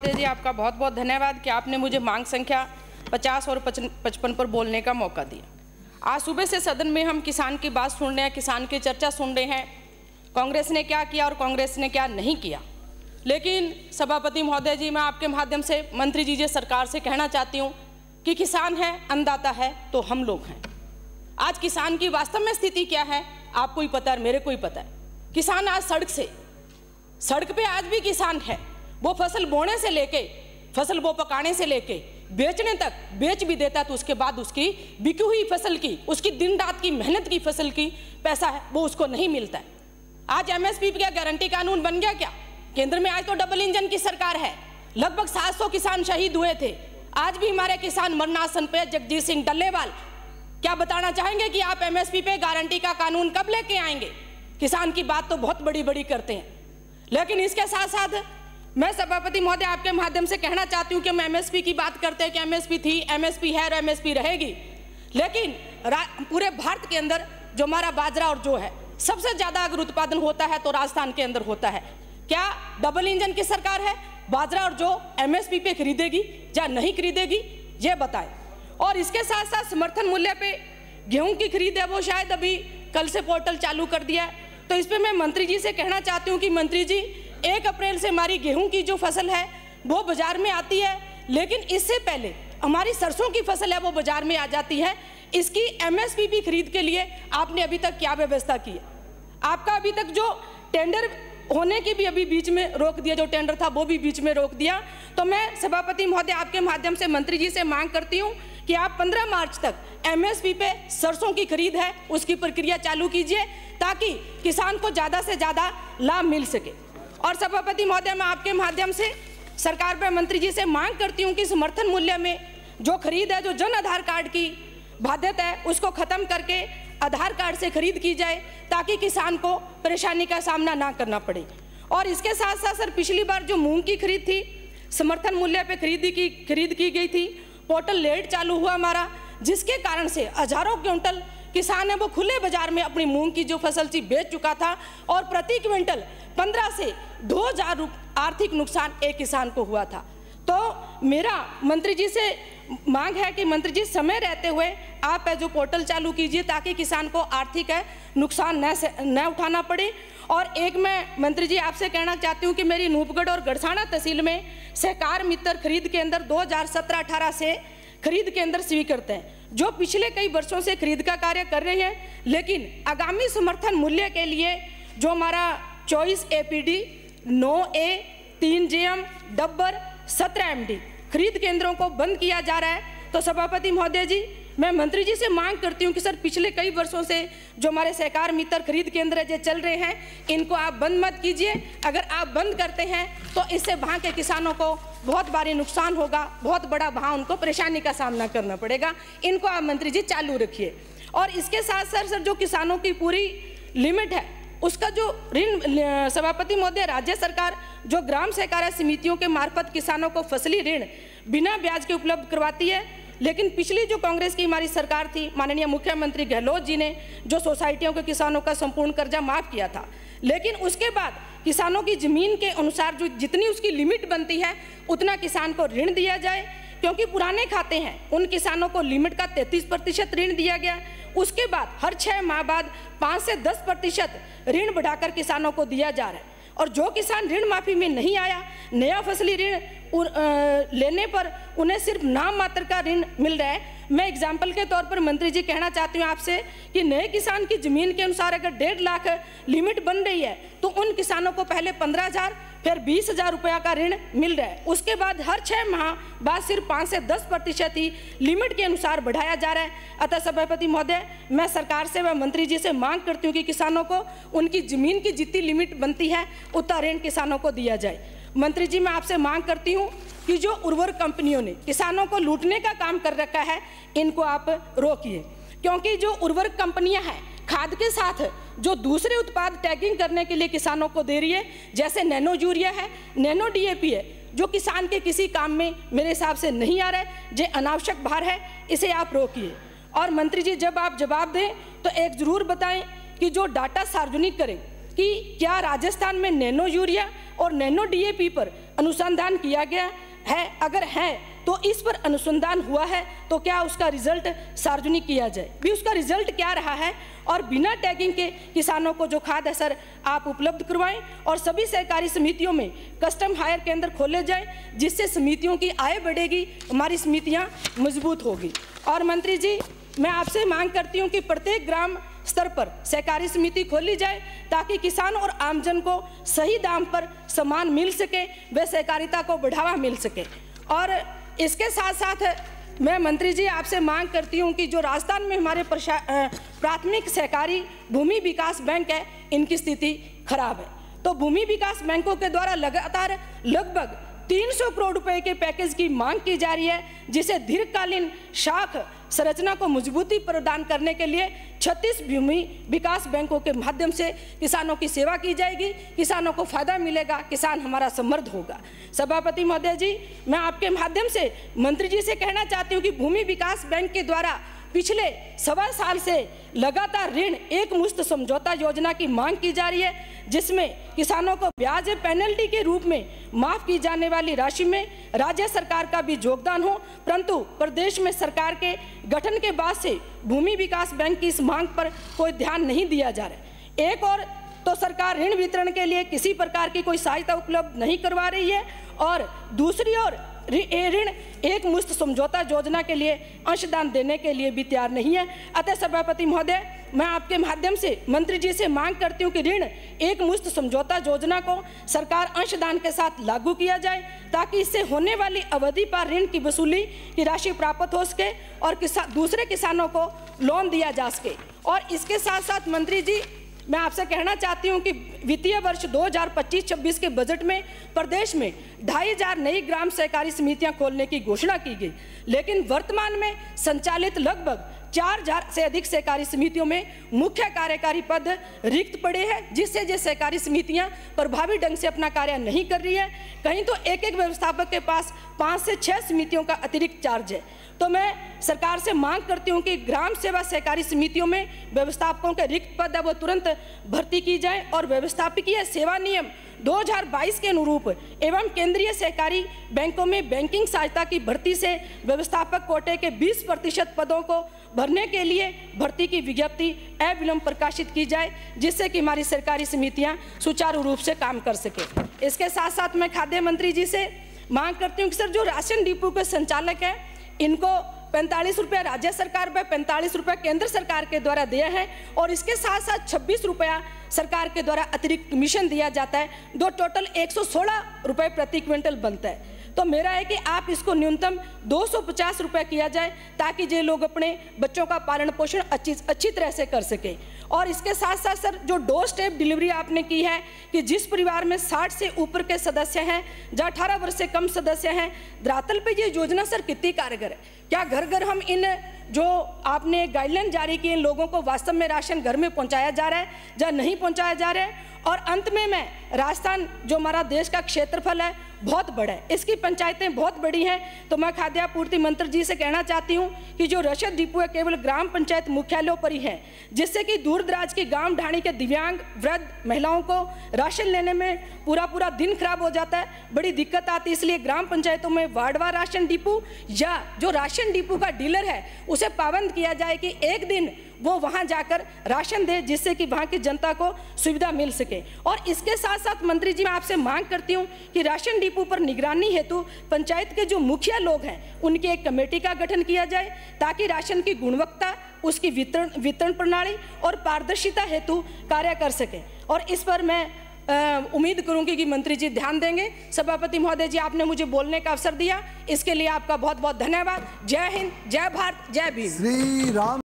महोदय जी, आपका बहुत बहुत धन्यवाद कि आपने मुझे मांग संख्या 50 और 55 पर बोलने का मौका दिया। आज सुबह से सदन में हम किसान की बात सुन रहे हैं, किसान की चर्चा सुन रहे हैं, कांग्रेस ने क्या किया और कांग्रेस ने क्या नहीं किया। लेकिन सभापति महोदय जी, मैं आपके माध्यम से मंत्री जी सरकार से कहना चाहती हूँ कि किसान है, अन्नदाता है तो हम लोग हैं। आज किसान की वास्तव में स्थिति क्या है आपको ही पता है, मेरे को ही पता है। किसान आज सड़क पे आज भी किसान है। वो फसल बोने से लेके, फसल वो पकाने से लेके बेचने तक, बेच भी देता तो उसके बाद उसकी बिकी हुई फसल की, उसकी दिन रात की मेहनत की फसल की पैसा है वो उसको नहीं मिलता है। आज एमएसपी का गारंटी कानून बन गया क्या? केंद्र में आज तो डबल इंजन की सरकार है। लगभग 700 किसान शहीद हुए थे। आज भी हमारे किसान मरणासन पे। जगजीत सिंह डल्लेवाल, क्या बताना चाहेंगे कि आप एमएसपी पे गारंटी का कानून कब लेके आएंगे? किसान की बात तो बहुत बड़ी बड़ी करते हैं, लेकिन इसके साथ साथ मैं सभापति महोदय आपके माध्यम से कहना चाहती हूँ कि हम एमएसपी की बात करते हैं कि एमएसपी थी, एमएसपी है और एमएसपी रहेगी। लेकिन पूरे भारत के अंदर जो हमारा बाजरा और जो है सबसे ज्यादा अगर उत्पादन होता है तो राजस्थान के अंदर होता है। क्या डबल इंजन की सरकार है? बाजरा और जो एमएसपी पे खरीदेगी या नहीं खरीदेगी ये बताएं। और इसके साथ साथ समर्थन मूल्य पे गेहूं की खरीद है, वो शायद अभी कल से पोर्टल चालू कर दिया है। तो इस पे मैं मंत्री जी से कहना चाहती हूँ कि मंत्री जी, 1 अप्रैल से हमारी गेहूं की जो फसल है वो बाजार में आती है, लेकिन इससे पहले हमारी सरसों की फसल है वो बाजार में आ जाती है। इसकी एमएसपी भी खरीद के लिए आपने अभी तक क्या व्यवस्था की है? आपका अभी तक जो टेंडर होने की भी अभी बीच में रोक दिया, जो टेंडर था वो भी बीच में रोक दिया। तो मैं सभापति महोदय आपके माध्यम से मंत्री जी से मांग करती हूँ कि आप 15 मार्च तक एमएसपी पे सरसों की खरीद है उसकी प्रक्रिया चालू कीजिए, ताकि किसान को ज़्यादा से ज़्यादा लाभ मिल सके। और सभापति महोदय, मैं आपके माध्यम से सरकार पर मंत्री जी से मांग करती हूँ कि समर्थन मूल्य में जो खरीद है, जो जन आधार कार्ड की बाध्यता है उसको खत्म करके आधार कार्ड से खरीद की जाए, ताकि किसान को परेशानी का सामना ना करना पड़े। और इसके साथ साथ सर, पिछली बार जो मूंग की खरीद थी समर्थन मूल्य पे खरीद की गई थी, पोर्टल लेट चालू हुआ हमारा, जिसके कारण से हजारों क्विंटल किसान है वो खुले बाजार में अपनी मूंग की जो फसल थी बेच चुका था, और प्रति क्विंटल 15 से 2000 आर्थिक नुकसान एक किसान को हुआ था। तो मेरा मंत्री जी से मांग है कि मंत्री जी, समय रहते हुए आप जो पोर्टल चालू कीजिए, ताकि किसान को आर्थिक नुकसान न उठाना पड़े। और एक मैं मंत्री जी आपसे कहना चाहती हूँ कि मेरी नूपगढ़ और गड़साना तहसील में सहकार मित्र खरीद के अंदर 2017-18 से खरीद के अंदर स्वीकृत हैं, जो पिछले कई वर्षों से खरीद का कार्य कर रहे हैं। लेकिन आगामी समर्थन मूल्य के लिए जो हमारा 24 APD, 9A, 3 JM, डब्बर, 17 MD खरीद केंद्रों को बंद किया जा रहा है। तो सभापति महोदय जी, मैं मंत्री जी से मांग करती हूँ कि सर, पिछले कई वर्षों से जो हमारे सहकार मित्र खरीद केंद्र जो चल रहे हैं, इनको आप बंद मत कीजिए। अगर आप बंद करते हैं तो इससे वहाँ के किसानों को बहुत भारी नुकसान होगा, बहुत बड़ा वहाँ उनको परेशानी का सामना करना पड़ेगा। इनको आप मंत्री जी चालू रखिए। और इसके साथ सर जो किसानों की पूरी लिमिट है उसका जो ऋण, सभापति महोदय, राज्य सरकार जो ग्राम सहकारी समितियों के मार्फत किसानों को फसली ऋण बिना ब्याज के उपलब्ध करवाती है। लेकिन पिछली जो कांग्रेस की हमारी सरकार थी, माननीय मुख्यमंत्री गहलोत जी ने जो सोसाइटियों के किसानों का संपूर्ण कर्जा माफ किया था, लेकिन उसके बाद किसानों की जमीन के अनुसार जो जितनी उसकी लिमिट बनती है उतना किसान को ऋण दिया जाए, क्योंकि पुराने खाते हैं उन किसानों को लिमिट का 33% ऋण दिया गया। उसके बाद हर 6 माह बाद 5 से 10% ऋण बढ़ाकर किसानों को दिया जा रहा है। और जो किसान ऋण माफी में नहीं आया, नया फसली ऋण लेने पर उन्हें सिर्फ नाम मात्र का ऋण मिल रहा है। मैं एग्जाम्पल के तौर पर मंत्री जी कहना चाहती हूँ आपसे कि नए किसान की जमीन के अनुसार अगर 1.5 लाख लिमिट बन रही है तो उन किसानों को पहले 15,000 फिर 20,000 रुपया का ऋण मिल रहा है। उसके बाद हर 6 माह बाद सिर्फ 5 से 10% ही लिमिट के अनुसार बढ़ाया जा रहा है। अतः सभापति महोदय, मैं सरकार से व मंत्री जी से मांग करती हूँ कि किसानों को उनकी जमीन की जितनी लिमिट बनती है उतना ऋण किसानों को दिया जाए। मंत्री जी, मैं आपसे मांग करती हूँ कि जो उर्वरक कंपनियों ने किसानों को लूटने का काम कर रखा है, इनको आप रोकिए, क्योंकि जो उर्वरक कंपनियां हैं खाद के साथ जो दूसरे उत्पाद टैगिंग करने के लिए किसानों को दे रही है, जैसे नैनो यूरिया है, नैनो DAP है, जो किसान के किसी काम में मेरे हिसाब से नहीं आ रहा है, जो अनावश्यक भार है, इसे आप रोकिए। और मंत्री जी, जब आप जवाब दें तो एक जरूर बताएं कि जो डाटा सार्वजनिक करें कि क्या राजस्थान में नैनो यूरिया और नैनो DAP पर अनुसंधान किया गया है? अगर है तो इस पर अनुसंधान हुआ है तो क्या उसका रिजल्ट सार्वजनिक किया जाए, भी उसका रिजल्ट क्या रहा है, और बिना टैगिंग के किसानों को जो खाद है सर आप उपलब्ध करवाएं, और सभी सहकारी समितियों में कस्टम हायर केंद्र खोले जाएं, जिससे समितियों की आय बढ़ेगी, हमारी समितियां मजबूत होगी। और मंत्री जी, मैं आपसे मांग करती हूं कि प्रत्येक ग्राम स्तर पर सहकारी समिति खोली जाए ताकि किसान और आमजन को सही दाम पर सामान मिल सके, व सहकारिता को बढ़ावा मिल सके। और इसके साथ साथ मैं मंत्री जी आपसे मांग करती हूं कि जो राजस्थान में हमारे प्राथमिक सहकारी भूमि विकास बैंक है, इनकी स्थिति खराब है। तो भूमि विकास बैंकों के द्वारा लगातार लगभग 300 करोड़ रुपए के पैकेज की मांग की जा रही है, जिसे दीर्घकालीन शाख संरचना को मजबूती प्रदान करने के लिए 36 भूमि विकास बैंकों के माध्यम से किसानों की सेवा की जाएगी, किसानों को फायदा मिलेगा, किसान हमारा समृद्ध होगा। सभापति महोदय जी, मैं आपके माध्यम से मंत्री जी से कहना चाहती हूँ कि भूमि विकास बैंक के द्वारा पिछले 1.25 साल से लगातार ऋण एक मुश्त समझौता योजना की मांग की जा रही है, जिसमें किसानों को ब्याज पेनल्टी के रूप में माफ की जाने वाली राशि में राज्य सरकार का भी योगदान हो, परंतु प्रदेश में सरकार के गठन के बाद से भूमि विकास बैंक की इस मांग पर कोई ध्यान नहीं दिया जा रहा है। एक और तो सरकार ऋण वितरण के लिए किसी प्रकार की कोई सहायता उपलब्ध नहीं करवा रही है, और दूसरी ओर ऋण एक मुश्त समझौता योजना के लिए अंशदान देने के लिए भी तैयार नहीं है। अतः सभापति महोदय, मैं आपके माध्यम से मंत्री जी से मांग करती हूं कि ऋण एक मुश्त समझौता योजना को सरकार अंशदान के साथ लागू किया जाए, ताकि इससे होने वाली अवधि पर ऋण की वसूली की राशि प्राप्त हो सके और दूसरे किसानों को लोन दिया जा सके। और इसके साथ साथ मंत्री जी, मैं आपसे कहना चाहती हूं कि वित्तीय वर्ष 2025-26 के बजट में प्रदेश में 2500 नई ग्राम सहकारी समितियां खोलने की घोषणा की गई, लेकिन वर्तमान में संचालित लगभग 4000 से अधिक सहकारी समितियों में मुख्य कार्यकारी पद रिक्त पड़े हैं, जिससे ये सहकारी समितियां प्रभावी ढंग से अपना कार्य नहीं कर रही है। कहीं तो एक एक व्यवस्थापक के पास 5 से 6 समितियों का अतिरिक्त चार्ज है। तो मैं सरकार से मांग करती हूं कि ग्राम सेवा सहकारी समितियों में व्यवस्थापकों के रिक्त पद है वो तुरंत भर्ती की जाए, और व्यवस्थापकीय सेवा नियम 2022 के अनुरूप एवं केंद्रीय सहकारी बैंकों में बैंकिंग सहायता की भर्ती से व्यवस्थापक कोटे के 20% पदों को भरने के लिए भर्ती की विज्ञप्ति अविलंब प्रकाशित की जाए, जिससे कि हमारी सरकारी समितियां सुचारू रूप से काम कर सके। इसके साथ साथ मैं खाद्य मंत्री जी से मांग करती हूँ कि सर, जो राशन डिपो के संचालक है, इनको 45 रुपया राज्य सरकार पर 45 रुपया केंद्र सरकार के द्वारा दिया है, और इसके साथ साथ 26 रुपया सरकार के द्वारा अतिरिक्त कमीशन दिया जाता है, दो टोटल 116 रुपये प्रति क्विंटल बनता है। तो मेरा है कि आप इसको न्यूनतम 250 रुपये किया जाए, ताकि ये लोग अपने बच्चों का पालन पोषण अच्छी तरह से कर सकें। और इसके साथ साथ सर, जो डोर स्टेप डिलीवरी आपने की है कि जिस परिवार में 60 से ऊपर के सदस्य हैं, जहाँ 18 वर्ष से कम सदस्य हैं, धरातल पे ये योजना सर कितनी कारगर है? क्या घर घर हम इन जो आपने गाइडलाइन जारी की, इन लोगों को वास्तव में राशन घर में पहुंचाया जा रहा है या नहीं पहुंचाया जा रहा है? और अंत में मैं, राजस्थान जो हमारा देश का क्षेत्रफल है बहुत बड़ा है, इसकी पंचायतें बहुत बड़ी हैं, तो मैं खाद्य आपूर्ति मंत्री जी से कहना चाहती हूं कि जो रसद डिपो है केवल ग्राम पंचायत मुख्यालयों पर ही है, जिससे कि दूर दराज की गांव ढाणी के दिव्यांग वृद्ध महिलाओं को राशन लेने में पूरा दिन खराब हो जाता है, बड़ी दिक्कत आती है। इसलिए ग्राम पंचायतों में वार्डवार राशन डिपो या जो राशन डिपो का डीलर है उसे पाबंद किया जाए कि एक दिन वो वहां जाकर राशन दे, जिससे कि वहां की जनता को सुविधा मिल सके। और इसके साथ साथ मंत्री जी, मैं आपसे मांग करती हूं कि राशन डिपो पर निगरानी हेतु पंचायत के जो मुखिया लोग हैं उनकी एक कमेटी का गठन किया जाए, ताकि राशन की गुणवत्ता, उसकी वितरण प्रणाली और पारदर्शिता हेतु कार्य कर सके। और इस पर मैं उम्मीद करूंगी कि मंत्री जी ध्यान देंगे। सभापति महोदय जी, आपने मुझे बोलने का अवसर दिया, इसके लिए आपका बहुत बहुत धन्यवाद। जय हिंद, जय भारत, जय भीम।